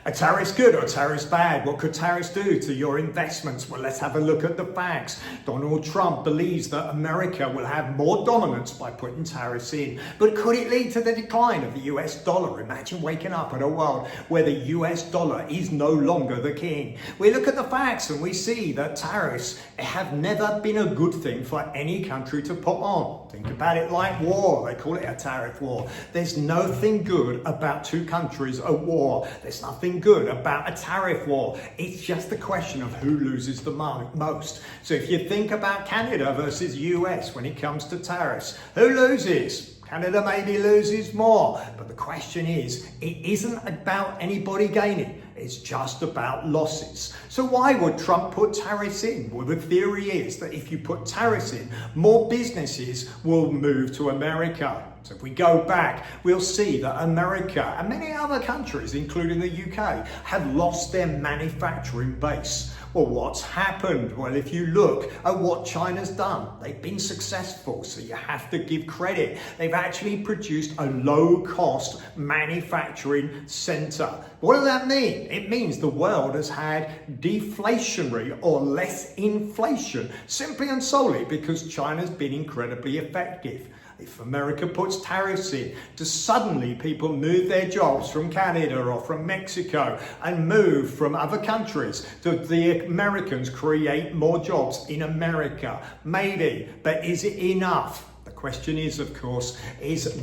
Are tariffs good or tariffs bad? What could tariffs do to your investments? Well, let's have a look at the facts. Donald Trump believes that America will have more dominance by putting tariffs in. But could it lead to the decline of the US dollar? Imagine waking up in a world where the US dollar is no longer the king. We look at the facts and we see that tariffs have never been a good thing for any country to put on. Think about it like war. They call it a tariff war. There's nothing good about two countries at war. There's nothing good about a tariff war. It's just a question of who loses the most. So if you think about Canada versus US when it comes to tariffs, who loses? Canada maybe loses more, but the question is, it isn't about anybody gaining. It's just about losses. So why would Trump put tariffs in? Well, the theory is that if you put tariffs in, more businesses will move to America. So if we go back, we'll see that America and many other countries, including the UK, have lost their manufacturing base. Well, what's happened? Well, if you look at what China's done, they've been successful, so you have to give credit. They've actually produced a low-cost manufacturing center. What does that mean? It means the world has had deflationary or less inflation, simply and solely because China's been incredibly effective. If America puts tariffs in, do suddenly people move their jobs from Canada or from Mexico and move from other countries? Do the Americans create more jobs in America? Maybe, but is it enough? The question is, of course,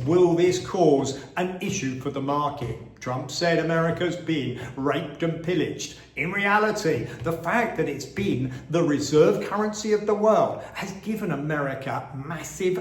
will this cause an issue for the market? Trump said America's been raped and pillaged. In reality, the fact that it's been the reserve currency of the world has given America massive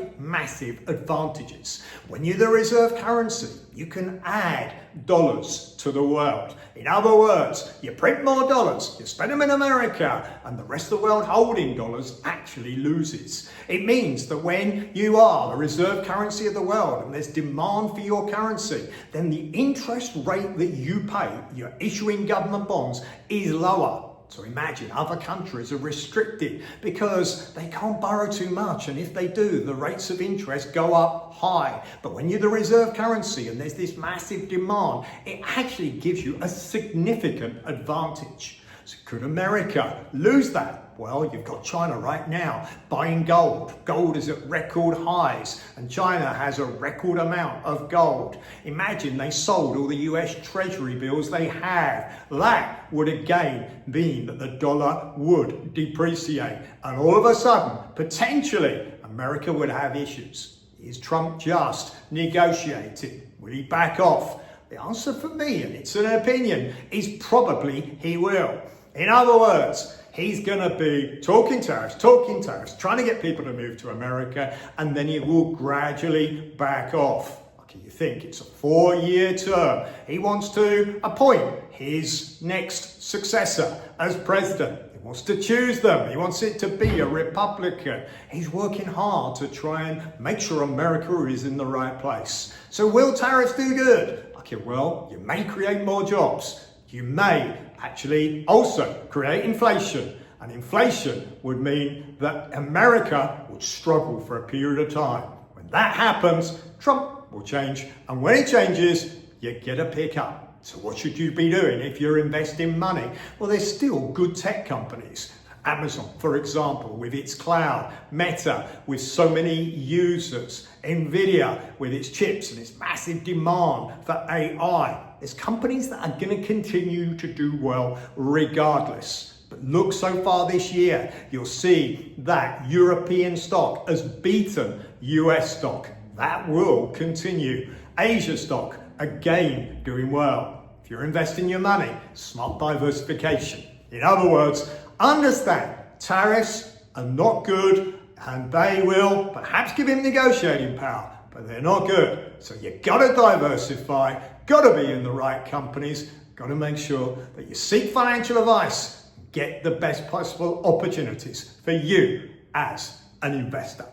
advantages. When you're the reserve currency, you can add dollars to the world. In other words, you print more dollars, you spend them in America, and the rest of the world holding dollars actually loses. It means that when you are the reserve currency of the world and there's demand for your currency, then the interest rate that you pay, you're issuing government bonds, is lower. So imagine other countries are restricted because they can't borrow too much, and if they do, the rates of interest go up high. But when you're the reserve currency and there's this massive demand, it actually gives you a significant advantage. So could America lose that? Well, you've got China right now buying gold. Gold is at record highs, and China has a record amount of gold. Imagine they sold all the US Treasury bills they have. That would again mean that the dollar would depreciate. And all of a sudden, potentially, America would have issues. Is Trump just negotiating? Will he back off? The answer for me, and it's an opinion, is probably he will. In other words, he's going to be talking tariffs, trying to get people to move to America, and then he will gradually back off. Okay, you think it's a 4-year term. He wants to appoint his next successor as president. He wants to choose them. He wants it to be a Republican. He's working hard to try and make sure America is in the right place. So will tariffs do good? Okay, well, you may create more jobs. You may actually also create inflation. And inflation would mean that America would struggle for a period of time. When that happens, Trump will change. And when it changes, you get a pickup. So what should you be doing if you're investing money? Well, there's still good tech companies. Amazon, for example, with its cloud, Meta, with so many users, Nvidia, with its chips and its massive demand for AI. There's companies that are going to continue to do well regardless. But look so far this year, you'll see that European stock has beaten US stock. That will continue. Asia stock, again, doing well. If you're investing your money, smart diversification. In other words, understand tariffs are not good and they will perhaps give him negotiating power, but they're not good. So you gotta diversify, gotta be in the right companies, gotta make sure that you seek financial advice, get the best possible opportunities for you as an investor.